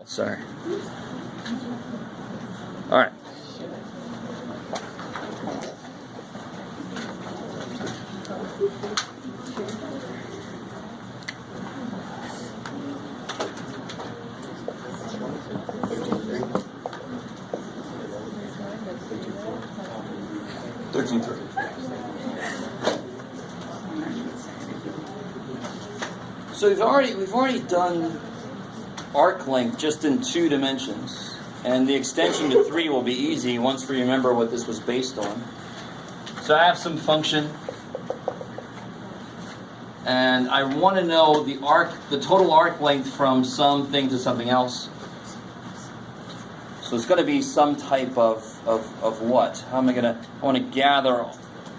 Sorry. All right. So we've already done arc length just in 2 dimensions, and the extension to 3 will be easy once we remember what this was based on. So I have some function, and I want to know the total arc length from something to something else. So it's going to be some type of what? How am I going to? I want to gather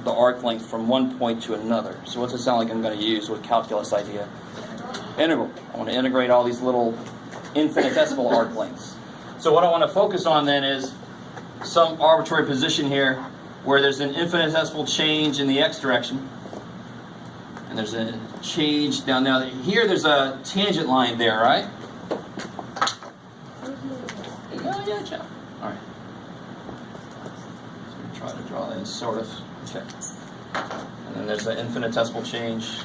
the arc length from one point to another. So what's it sound like I'm going to use with calculus idea? Integral. I want to integrate all these little infinitesimal arc lengths. So what I want to focus on then is some arbitrary position here where there's an infinitesimal change in the x direction, and there's a change down there. Here there's a tangent line there, right? Yeah. All right. So try to draw that sort of. Okay. And then there's an infinitesimal change.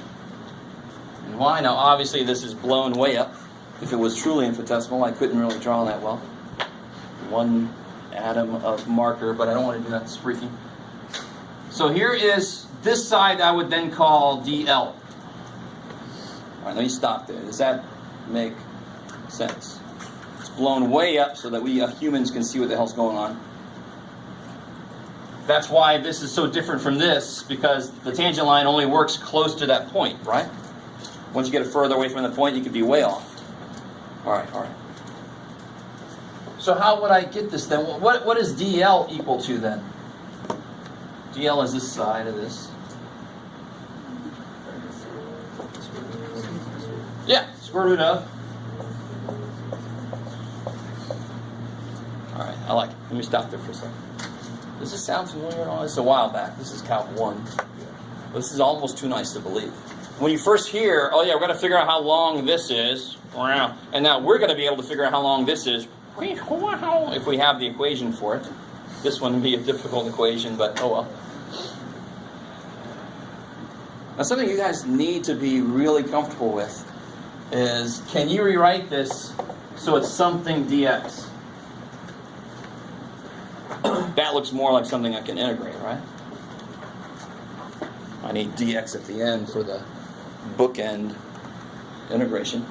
And why? Now, obviously, this is blown way up. If it was truly infinitesimal, I couldn't really draw that well. 1 atom of marker, but I don't want to do that. It's freaky. So here is this side I would then call DL. All right, let me stop there. Does that make sense? It's blown way up so that we humans can see what the hell's going on. That's why this is so different from this, because the tangent line only works close to that point, right? Once you get further away from the point, you could be way off. All right. So how would I get this then? What is DL equal to then? DL is this side of this. Yeah, square root of. All right, I like it. Let me stop there for a second. Does this sound familiar at all? This is a while back. This is Calc 1. This is almost too nice to believe. When you first hear, oh yeah, we're going to figure out how long this is, and now we're going to be able to figure out how long this is, if we have the equation for it. This one would be a difficult equation, but oh well. Now something you guys need to be really comfortable with is, can you rewrite this so it's something dx? That looks more like something I can integrate, right? I need dx at the end for the bookend integration.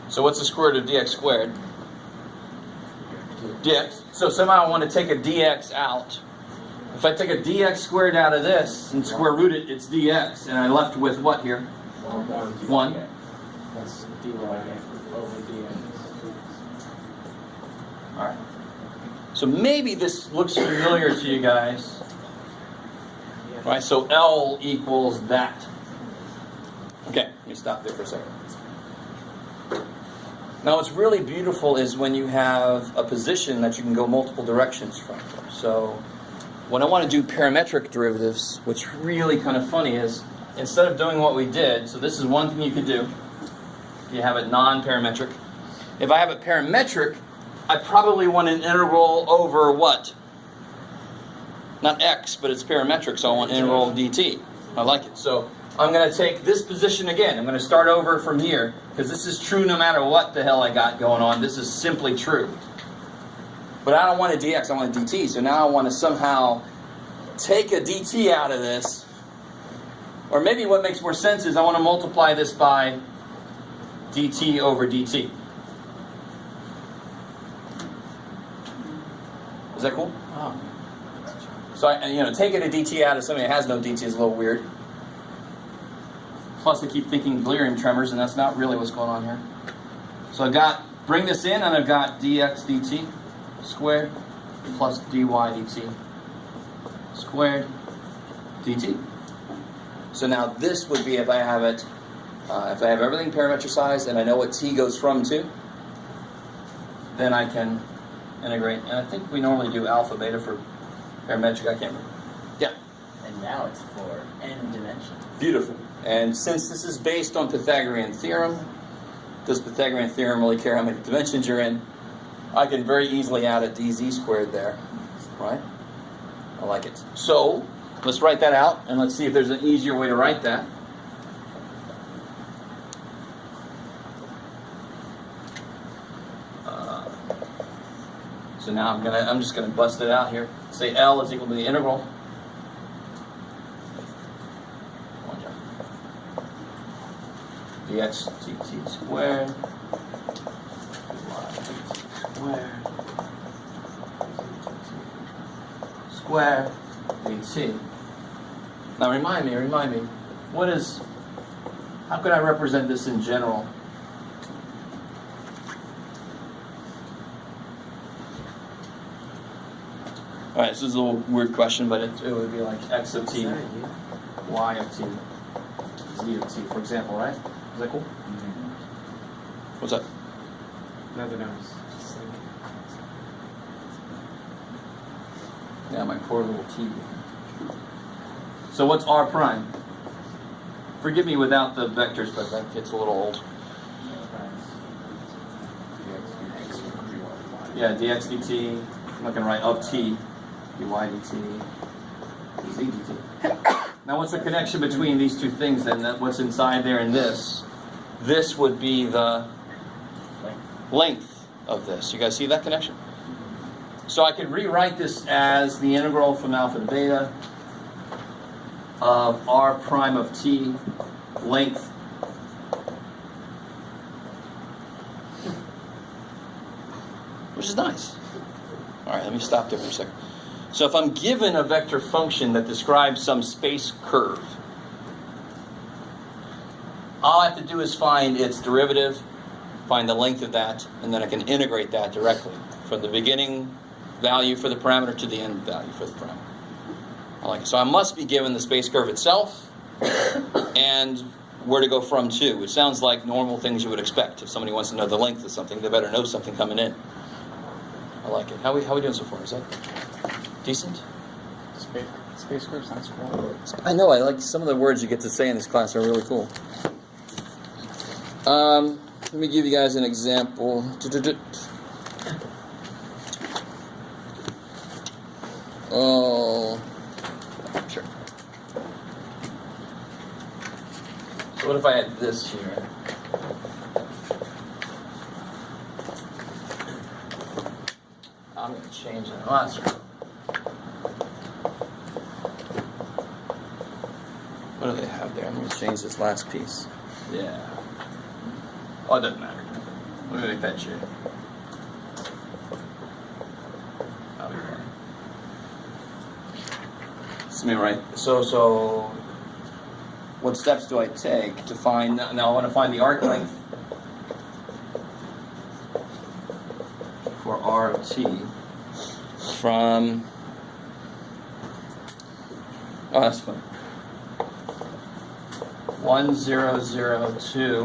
So what's the square root of dx squared? Dx. So somehow I want to take a dx out. If I take a dx squared out of this and square root it, it's dx. And I'm left with what here? 1. That's dy over dx. All right. So maybe this looks familiar to you guys. Right, so L equals that. Okay, let me stop there for a second. Now what's really beautiful is when you have a position that you can go multiple directions from. So when I want to do parametric derivatives, what's really kind of funny is, instead of doing what we did, so this is one thing you could do. You have it non-parametric. If I have it parametric, I probably want an integral over what? Not x, but it's parametric, so I want integral of dt. I like it. So I'm going to take this position again. I'm going to start over from here, because this is true no matter what the hell I got going on. This is simply true. But I don't want a dx, I want a dt. So now I want to somehow take a dt out of this. Or maybe what makes more sense is I want to multiply this by dt over dt. Is that cool? Oh. So taking a dt out of something that has no dt is a little weird. Plus I keep thinking delirium tremors, and that's not really what's going on here. So I've got, bring this in, and I've got dx dt squared plus dy dt squared dt. So now this would be if I have it, if I have everything parametricized and I know what t goes from to, then I can integrate. And I think we normally do alpha, beta for parametric. I can't remember. Yeah. And now it's for n dimensions. Beautiful. And since this is based on Pythagorean theorem, does Pythagorean theorem really care how many dimensions you're in? I can very easily add a dz squared there, right? I like it. So let's write that out, and let's see if there's an easier way to write that. So now I'm just gonna bust it out here. Say L is equal to the integral. Dx dt squared. Square dt. Now remind me, how could I represent this in general? Alright, this is a little weird question, but it would be like x of t, y of t, z of t, for example, right? Is that cool? Mm-hmm. What's up? Nothing else. Just like, yeah, my poor little t. So what's r prime? Forgive me without the vectors, but that gets a little old. Yeah, dx dt, I'm looking right, of t, dy dt, dz dt. Now what's the connection between these two things then? What's inside there and this? This would be the length of this. You guys see that connection? So I could rewrite this as the integral from alpha to beta of r prime of t, length, which is nice. All right, let me stop there for a second. So if I'm given a vector function that describes some space curve, all I have to do is find its derivative, find the length of that, and then I can integrate that directly from the beginning value for the parameter to the end value for the parameter. I like it. So I must be given the space curve itself and where to go from to, which sounds like normal things you would expect. If somebody wants to know the length of something, they better know something coming in. I like it. How we doing so far? Is that decent? space curve sounds cool. I know. I like some of the words you get to say in this class are really cool. Let me give you guys an example. Oh, sure. So what if I had this here? I'm going to change it. Oh, that's right. What do they have there? I'm going to change this last piece. Yeah. Oh, it doesn't matter. Let me make that shape. That'll be fine. So what steps do I take to find, now I want to find the arc length for r of t from, oh, that's fun. 1, 0, 0, 2,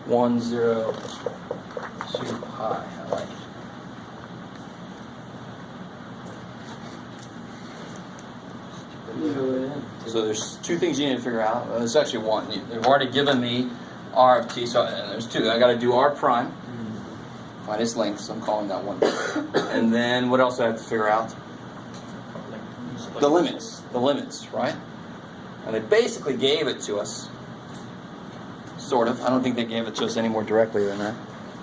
1, 0, 2 pi. I like it. So there's two things you need to figure out. There's actually one. They've already given me r of t, so there's two. I got to do r prime, find its length, so I'm calling that one. And then what else do I have to figure out? The limits, right? And they basically gave it to us, sort of. I don't think they gave it to us any more directly than that.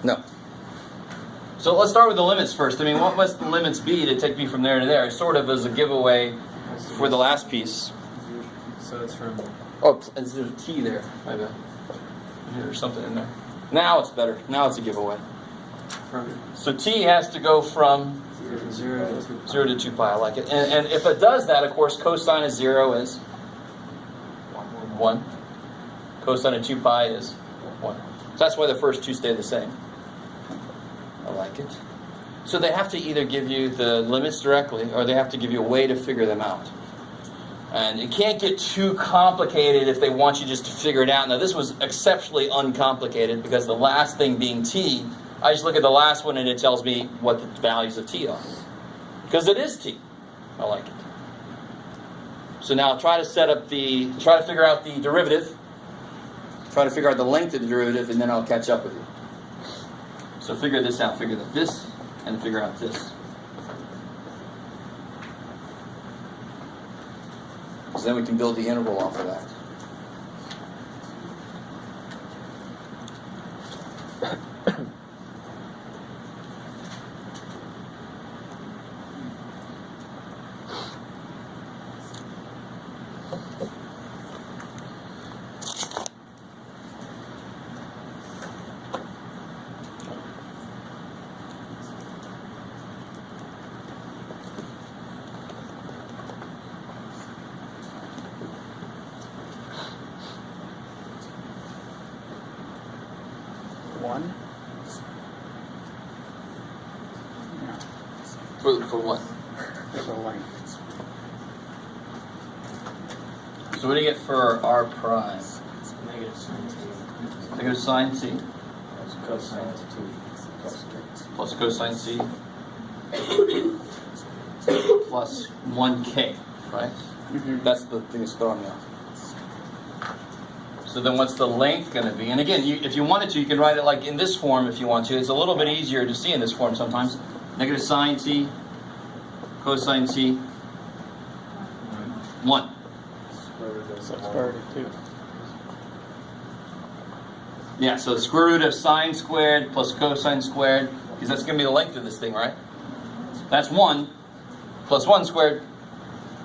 No. So let's start with the limits first. I mean, what must the limits be to take me from there to there? Sort of as a giveaway for the last piece. So it's from... Oh, there's a T there. My bad. There's something in there. Now it's better. Now it's a giveaway. So T has to go from 0 to 2 pi. I like it. And if it does that, of course, cosine of 0 is 1. Cosine of 2 pi is 1. So that's why the first two stay the same. I like it. So they have to either give you the limits directly, or they have to give you a way to figure them out. And it can't get too complicated if they want you just to figure it out. Now, this was exceptionally uncomplicated because the last thing being t, I just look at the last one and it tells me what the values of t are. Because it is t. I like it. So now try to figure out the derivative. Try to figure out the length of the derivative, and then I'll catch up with you. So figure this out. Figure out this, and figure out this. So then we can build the integral off of that. One. For what? For length. So what do you get for r prime? Negative sine t. Negative sine t Cosine t. plus cosine c plus 1k, right? Mm-hmm. That's the thing that's throwing me off. So then what's the length going to be? And again, if you wanted to, you can write it like in this form if you want to. It's a little bit easier to see in this form sometimes. Negative sine t, cosine t, 1. So square root of 2. Yeah, so the square root of sine squared plus cosine squared, because that's going to be the length of this thing, right? That's 1 plus 1 squared.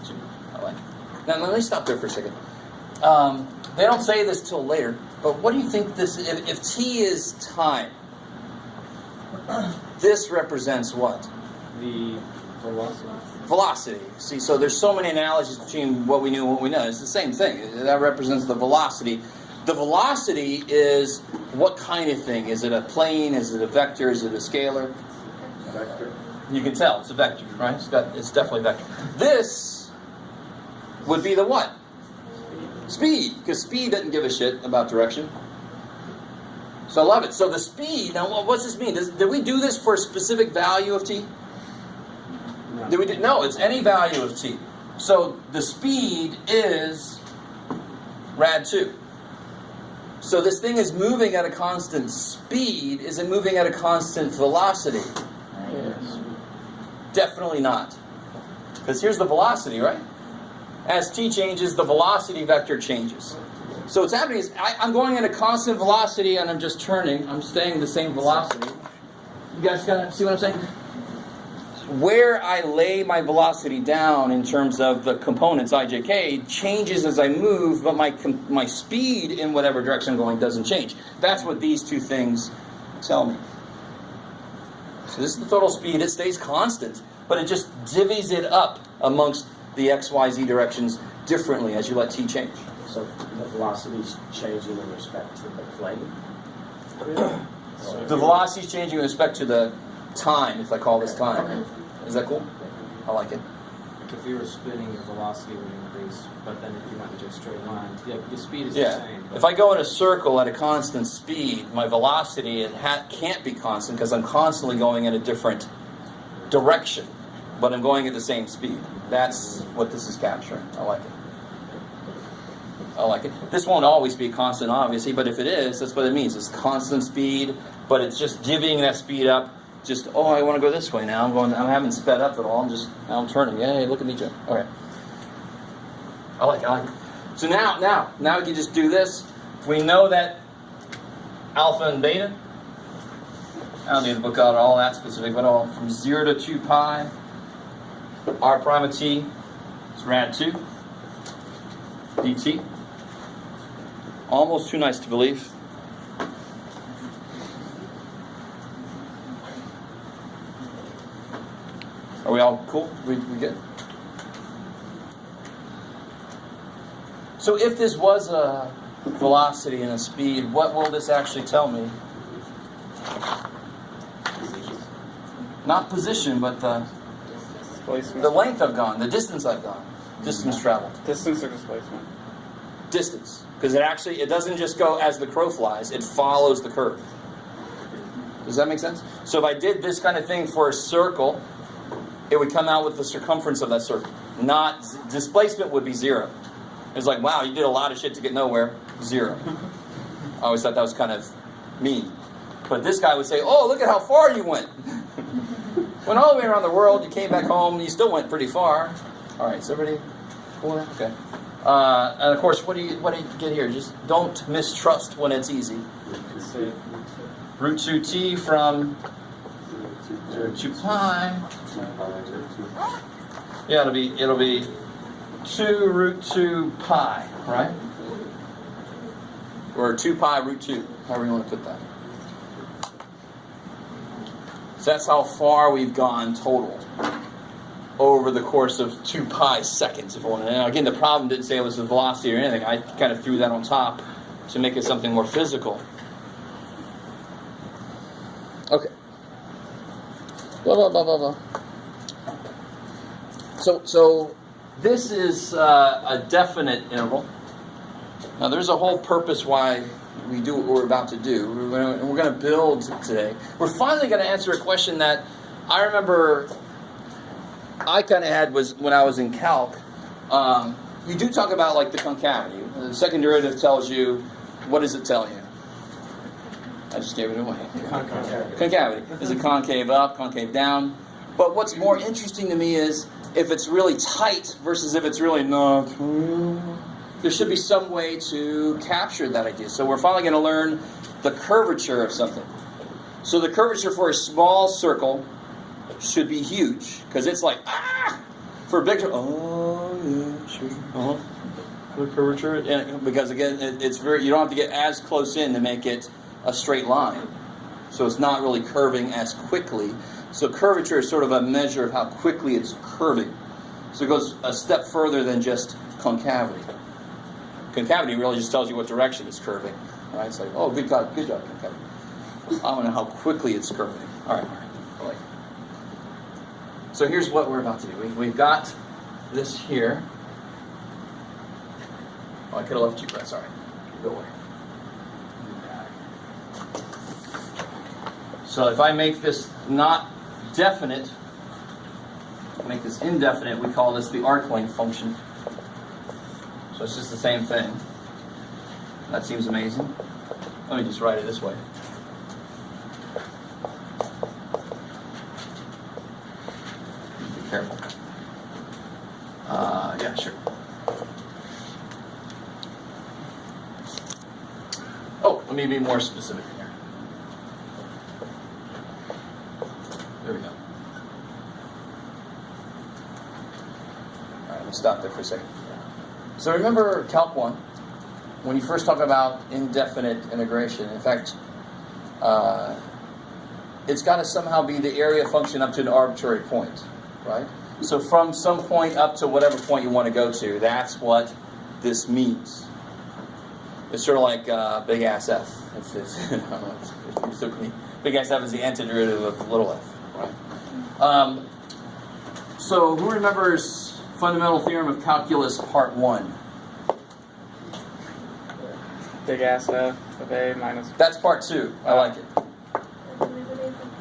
2. I like it. Now let me stop there for a second. They don't say this till later, but what do you think this, if t is time, this represents what? The velocity. Velocity. See, so there's so many analogies between what we knew and what we know. It's the same thing. That represents the velocity. The velocity is what kind of thing? Is it a plane? Is it a vector? Is it a scalar? Vector. You can tell. It's a vector, right? It's definitely a vector. This would be the what? Speed, because speed doesn't give a shit about direction. So I love it. So the speed, now what's this mean? Did we do this for a specific value of t? No. Did we do, no, it's any value of t. So the speed is rad 2. So this thing is moving at a constant speed. Is it moving at a constant velocity? Yes. Definitely not. Because here's the velocity, right? As t changes, the velocity vector changes. So what's happening is I'm going at a constant velocity and I'm just turning. I'm staying the same velocity. You guys kind of see what I'm saying? Where I lay my velocity down in terms of the components I, j, k changes as I move, but my speed in whatever direction I'm going doesn't change. That's what these two things tell me. So this is the total speed. It stays constant, but it just divvies it up amongst the x, y, z directions differently as you let t change. So the velocity is changing in respect to the plane? The velocity is changing in respect to the time, if I call this time. Okay. Is that cool? I like it. Like if you were spinning, your velocity would increase, but then if you went into a straight line, the speed is the Yeah. same. If I go in a circle at a constant speed, my velocity can't be constant because I'm constantly going in a different direction, but I'm going at the same speed. That's what this is capturing. I like it. I like it. This won't always be constant, obviously, but if it is, that's what it means. It's constant speed, but it's just divvying that speed up. Just, oh, I want to go this way now. I haven't sped up at all. Now I'm turning. Hey, look at me, Joe. Okay. I like it. So now we can just do this. We know that alpha and beta. I don't need to book out all that specific, but all from 0 to 2 pi. R prime of t is rad 2 dt. Almost too nice to believe. Are we all cool? We good? So if this was a velocity and a speed, what will this actually tell me? Not position, but the Displacement. length I've gone, the distance I've gone, distance traveled. Distance or displacement? Distance, because it doesn't just go as the crow flies, it follows the curve. Does that make sense? So if I did this kind of thing for a circle, it would come out with the circumference of that circle. Not displacement would be 0. It's like, wow, you did a lot of shit to get nowhere. 0. I always thought that was kind of mean. But this guy would say, oh, look at how far you went. Went all the way around the world, you came back home, and you still went pretty far. All right, is everybody cool with that? Okay. And of course, what do you get here? Just don't mistrust when it's easy. Root 2t from 2 pi. Yeah, it'll be 2 root 2 pi, right? Or 2 pi root 2, however you want to put that. So that's how far we've gone total over the course of 2 pi seconds. If I want to. Now, again, the problem didn't say it was the velocity or anything. I kind of threw that on top to make it something more physical. Okay. Blah, blah, blah, blah, blah. So this is a definite interval. Now, there's a whole purpose why we do what we're about to do. We're going to build today. We're finally going to answer a question that I remember I kind of had was when I was in calc. You do talk about like the concavity. The second derivative tells you, what does it tell you? I just gave it away. Concavity. Is it concave up, concave down? But what's more interesting to me is if it's really tight versus if it's really not. There should be some way to capture that idea. So we're finally going to learn the curvature of something. So the curvature for a small circle should be huge because it's like for a big circle. Oh yeah, sure. The curvature, and because again, it's very. You don't have to get as close in to make it a straight line. So it's not really curving as quickly. So curvature is sort of a measure of how quickly it's curving. So it goes a step further than just concavity. Concavity really just tells you what direction it's curving, right? It's like, oh, good job, concavity. I want to know how quickly it's curving. All right. So here's what we're about to do. We've got this here. Oh, I could have left you, but sorry. Go away. So if I make this not definite, make this indefinite, we call this the arc length function. So it's just the same thing. That seems amazing. Let me just write it this way. Be careful. Yeah, sure. Oh, let me be more specific here. There we go. All right, let's stop there for a second. So remember Calc 1, when you first talk about indefinite integration, in fact, it's got to somehow be the area function up to an arbitrary point, right? So from some point up to whatever point you want to go to, that's what this means. It's sort of like big ass f. I don't know if you took me. Big ass f is the antiderivative of little f, right? So who remembers fundamental theorem of calculus part 1? Big ass f of a minus. That's part 2. I like it.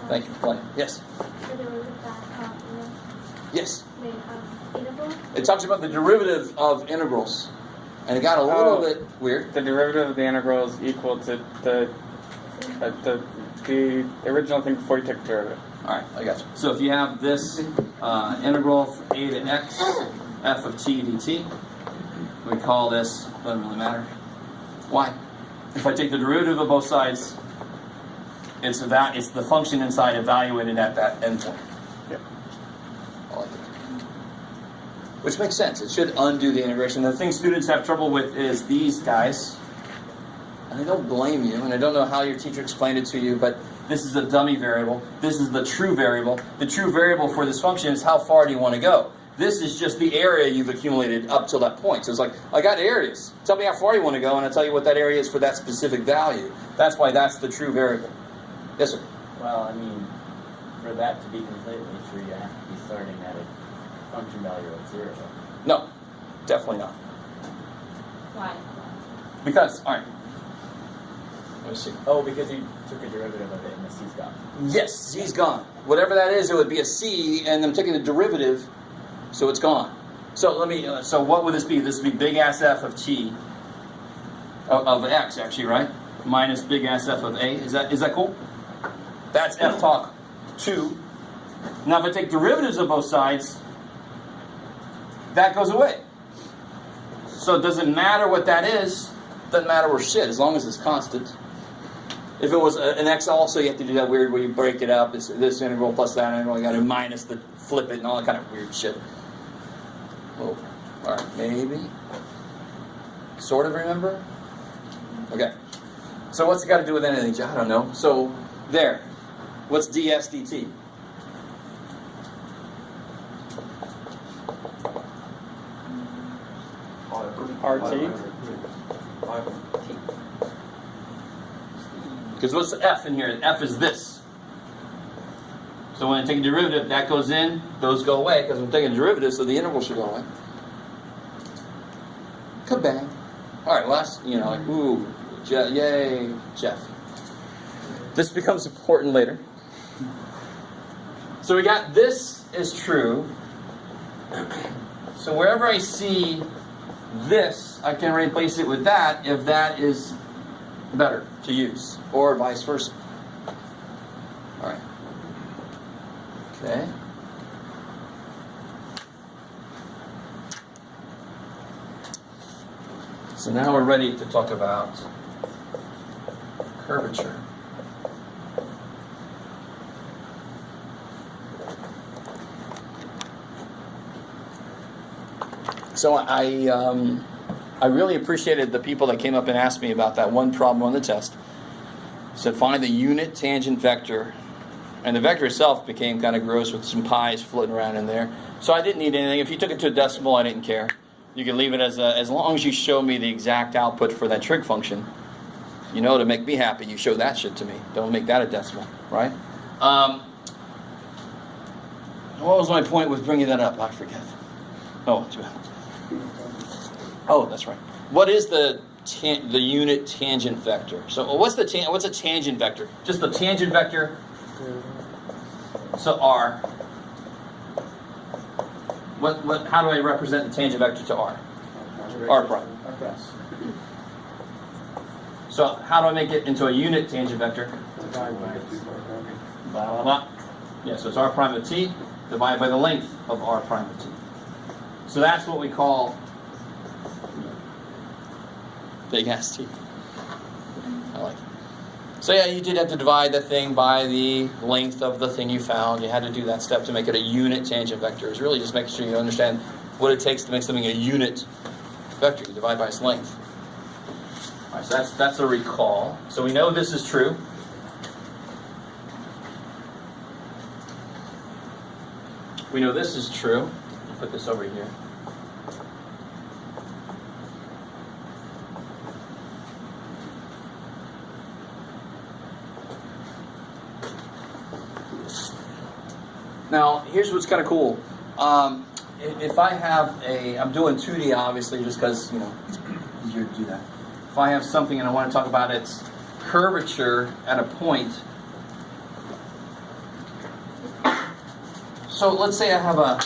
Thank you for playing. Yes. Yes. It talks about the derivative of integrals. And it got a little bit weird. The derivative of the integral is equal to the original thing before you take the derivative. Alright, I got you. So if you have this integral from a to x, f of t dt, we call this, doesn't really matter. Why? If I take the derivative of both sides, it's the function inside evaluated at that endpoint. Yep. I like it. Which makes sense. It should undo the integration. The thing students have trouble with is these guys. And I don't blame you, and I don't know how your teacher explained it to you, but this is a dummy variable. This is the true variable. The true variable for this function is how far do you want to go. This is just the area you've accumulated up till that point. So it's like, I got areas. Tell me how far you want to go, and I'll tell you what that area is for that specific value. That's why that's the true variable. Yes, sir? Well, I mean, for that to be completely true, you have to be starting at a function value of 0. No, definitely not. Why? Because, all right. Let me see. Oh, because you took a derivative of it and the c's gone. Yes, c's gone. Whatever that is, it would be a c, and I'm taking the derivative, so it's gone. So let me. So what would this be? This would be big ass f of t of x, actually, right? Minus big ass f of a. Is that cool? That's f talk 2. Now, if I take derivatives of both sides, that goes away. So it doesn't matter what that is. Doesn't matter where shit, as long as it's constant. If it was an x also, you have to do that weird where you break it up. It's this integral plus that integral. You got to minus the flip it and all that kind of weird shit. Oh, all right, maybe. Sort of remember? Okay. So what's it got to do with anything? I don't know. So there. What's ds dt? RT. Because what's the f in here? F is this. So when I take a derivative, that goes in, those go away, because I'm taking a derivative, so the integral should go away. Kabang. All right, last, like, ooh, yay, Jeff. This becomes important later. So we got this is true. So wherever I see this, I can replace it with that if that is better to use, or vice versa. All right. Okay. So now we're ready to talk about curvature. So I really appreciated the people that came up and asked me about that one problem on the test. Said find the unit tangent vector, and the vector itself became kind of gross with some pi's floating around in there. So I didn't need anything. If you took it to a decimal, I didn't care. You can leave it as long as you show me the exact output for that trig function. To make me happy, you show that shit to me. Don't make that a decimal, right? What was my point with bringing that up? I forget. Oh, that's right. What is the unit tangent vector? So what's a tangent vector? Just the tangent vector. So R. How do I represent the tangent vector to R? R prime. So how do I make it into a unit tangent vector? Blah, blah, blah. Yeah, so it's R prime of t divided by the length of R prime of t. So that's what we call big ass t. I like it. So yeah, you did have to divide the thing by the length of the thing you found. You had to do that step to make it a unit tangent vector. It's really just making sure you understand what it takes to make something a unit vector. You divide by its length. All right, so that's a recall. So we know this is true. We know this is true. Put this over here. Now, here's what's kind of cool. If I have I'm doing 2D obviously just because, it's easier to do that. If I have something and I want to talk about its curvature at a point. So let's say I have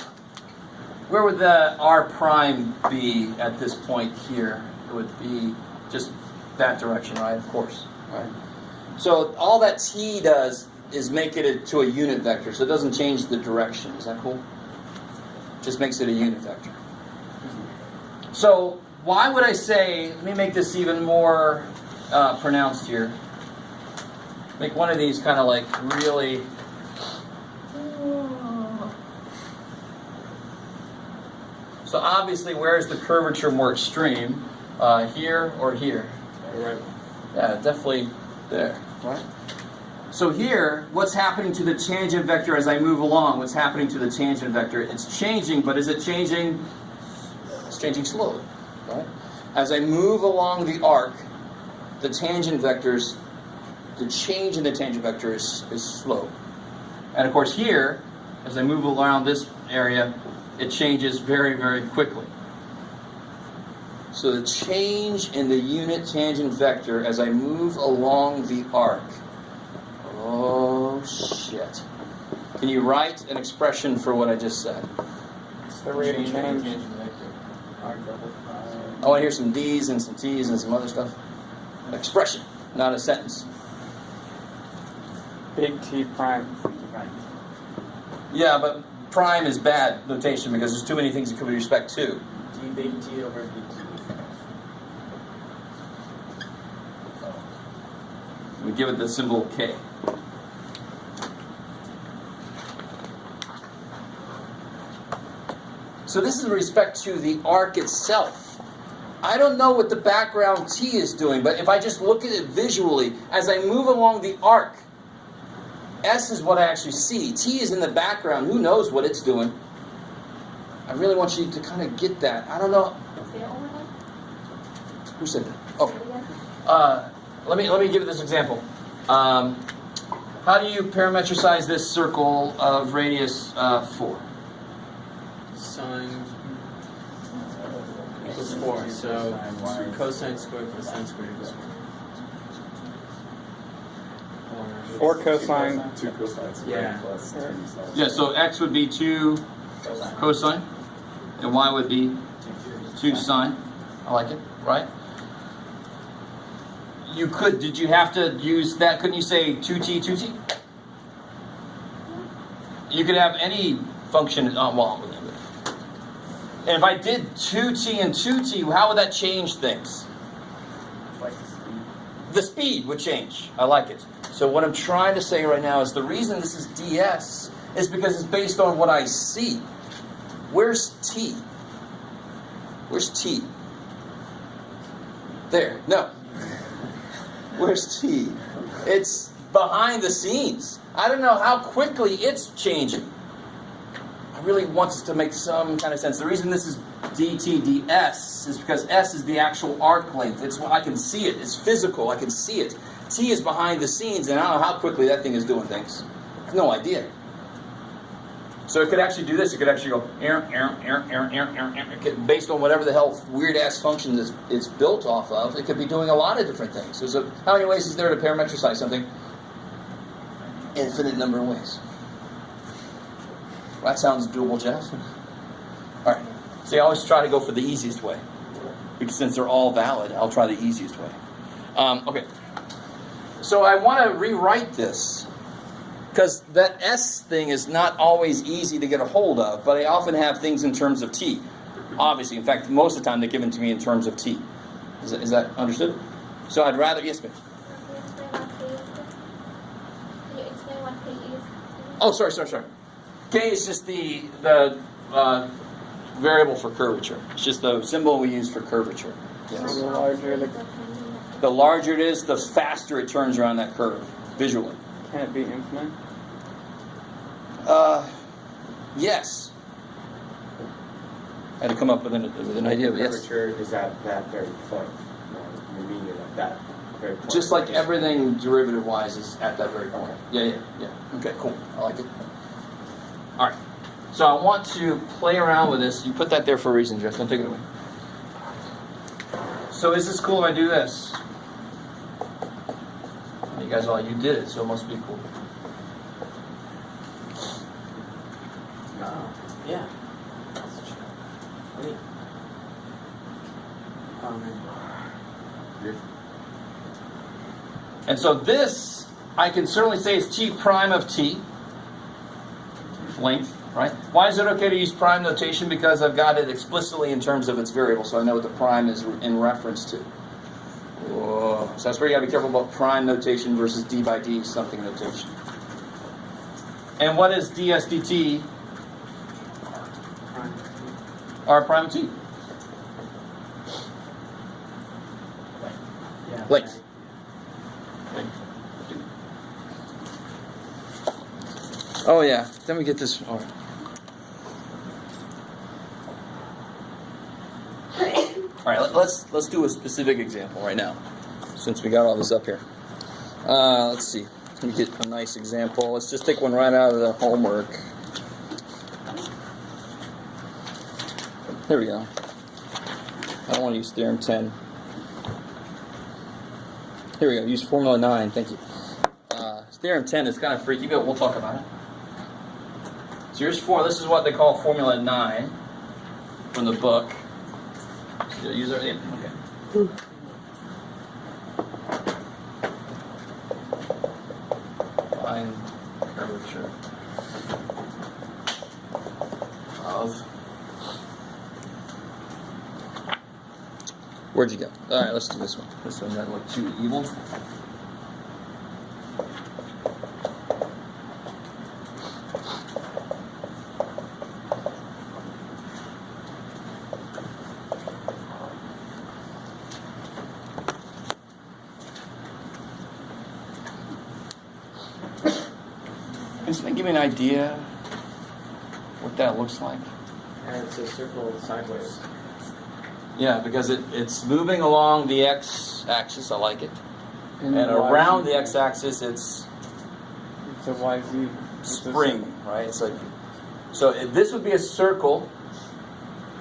where would the R prime be at this point here? It would be just that direction, right? Of course, right? So all that t does is make it to a unit vector, so it doesn't change the direction. Is that cool? Just makes it a unit vector. So why would I say, let me make this even more pronounced here. Make one of these kind of like really... So obviously, where is the curvature more extreme? Here or here? Right. Yeah, definitely there, right? So here, what's happening to the tangent vector as I move along? What's happening to the tangent vector? It's changing, but is it changing? It's changing slowly, right? As I move along the arc, the tangent vectors, the change in the tangent vector is slow. And of course here, as I move around this area, it changes very, very quickly. So the change in the unit tangent vector as I move along the arc. Oh, shit. Can you write an expression for what I just said? It's the rate of change. I want to hear some D's and some T's and some other stuff. An expression, not a sentence. Big T prime. Yeah, but prime is bad notation because there's too many things it could be respect to. T big T over big T. We give it the symbol K. So this is with respect to the arc itself. I don't know what the background T is doing, but if I just look at it visually, as I move along the arc, S is what I actually see. T is in the background. Who knows what it's doing? I really want you to kind of get that. I don't know. Say it over again. Who said that? Say it Oh, again. let me give you this example. How do you parametricize this circle of radius 4? Sine equals 4, so cosine squared plus sine squared equals 4. 4 cosine. 2 cosine squared Yeah. plus 2 sine. Yeah, so x would be 2 cosine, and y would be 2 sine. I like it, right? You could, did you have to use that? Couldn't you say 2t, 2t? You could have any function, and if I did 2t and 2t, how would that change things? Twice the speed. The speed would change. I like it. So what I'm trying to say right now is the reason this is ds is because it's based on what I see. Where's t? Where's t? There. No. Where's t? It's behind the scenes. I don't know how quickly it's changing. I really want this to make some kind of sense. The reason this is dt ds is because s is the actual arc length. It's I can see it. It's physical. I can see it. T is behind the scenes, and I don't know how quickly that thing is doing things. I have no idea. So it could actually do this. It could actually go based on whatever the hell weird ass function that it's built off of. It could be doing a lot of different things. So how many ways is there to parametricize something? Infinite number of ways. That sounds doable, Jeff. All right. See, I always try to go for the easiest way, because since they're all valid, I'll try the easiest way. Okay. So I want to rewrite this, because that S thing is not always easy to get a hold of, but I often have things in terms of T. Obviously, in fact, most of the time they're given to me in terms of T. Is that understood? So I'd rather, yes, ma'am. Can you explain what K is? Oh, sorry. K is just the variable for curvature. It's just the symbol we use for curvature. Yes. The larger The larger it is, the faster it turns around that curve, visually. can it be infinite? Yes. I had to come up with an idea, but yes. Curvature is at that very point. You mean it at that very point. Just like everything derivative-wise is at that very point. Yeah. Okay, cool. I like it. All right. So I want to play around with this. You put that there for a reason, Jeff. Don't take it away. So is this cool if I do this? You guys you did it, so it must be cool. Yeah. Wait. And so this, I can certainly say is t prime of t, length, right? Why is it okay to use prime notation? Because I've got it explicitly in terms of its variable, so I know what the prime is in reference to. Whoa. So that's where you got to be careful about prime notation versus d by d something notation. And what is ds dt? R prime t. Yeah. Length. Oh yeah. Then we get this. All right. All right. Let's do a specific example right now, since we got all this up here. Let's see. Let me get a nice example. Let's just take one right out of the homework. Here we go. I don't want to use theorem 10. Here we go. Use formula 9. Thank you. Theorem 10 is kind of freaky, but we'll talk about it. So here's this is what they call formula 9 from the book. Did I use it? Yeah. Okay. Line curvature of. Where'd you go? All right, let's do this one. This one doesn't look too evil. Can somebody give me an idea what that looks like? And it's a circle sideways. Yeah, because it's moving along the x-axis. I like it. And And around the x-axis, it's It's a YZ. spring, right? It's like this would be a circle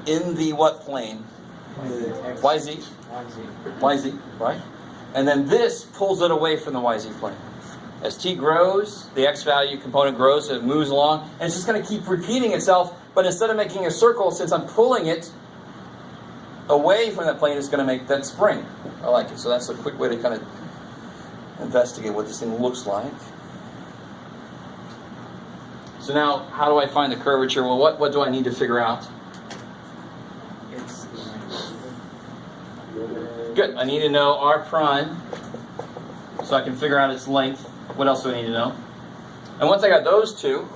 in the what plane? YZ, YZ, right? And then this pulls it away from the YZ plane. As t grows, the x value component grows, it moves along, and it's just going to keep repeating itself. But instead of making a circle, since I'm pulling it away from that plane, it's going to make that spring. I like it. So that's a quick way to kind of investigate what this thing looks like. So now, how do I find the curvature? Well, what do I need to figure out? It's Good. I need to know r prime, so I can figure out its length. What else do I need to know? And once I got those two,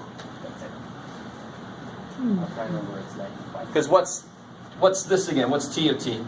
I'll try to remember its length. because what's this again? What's t of t?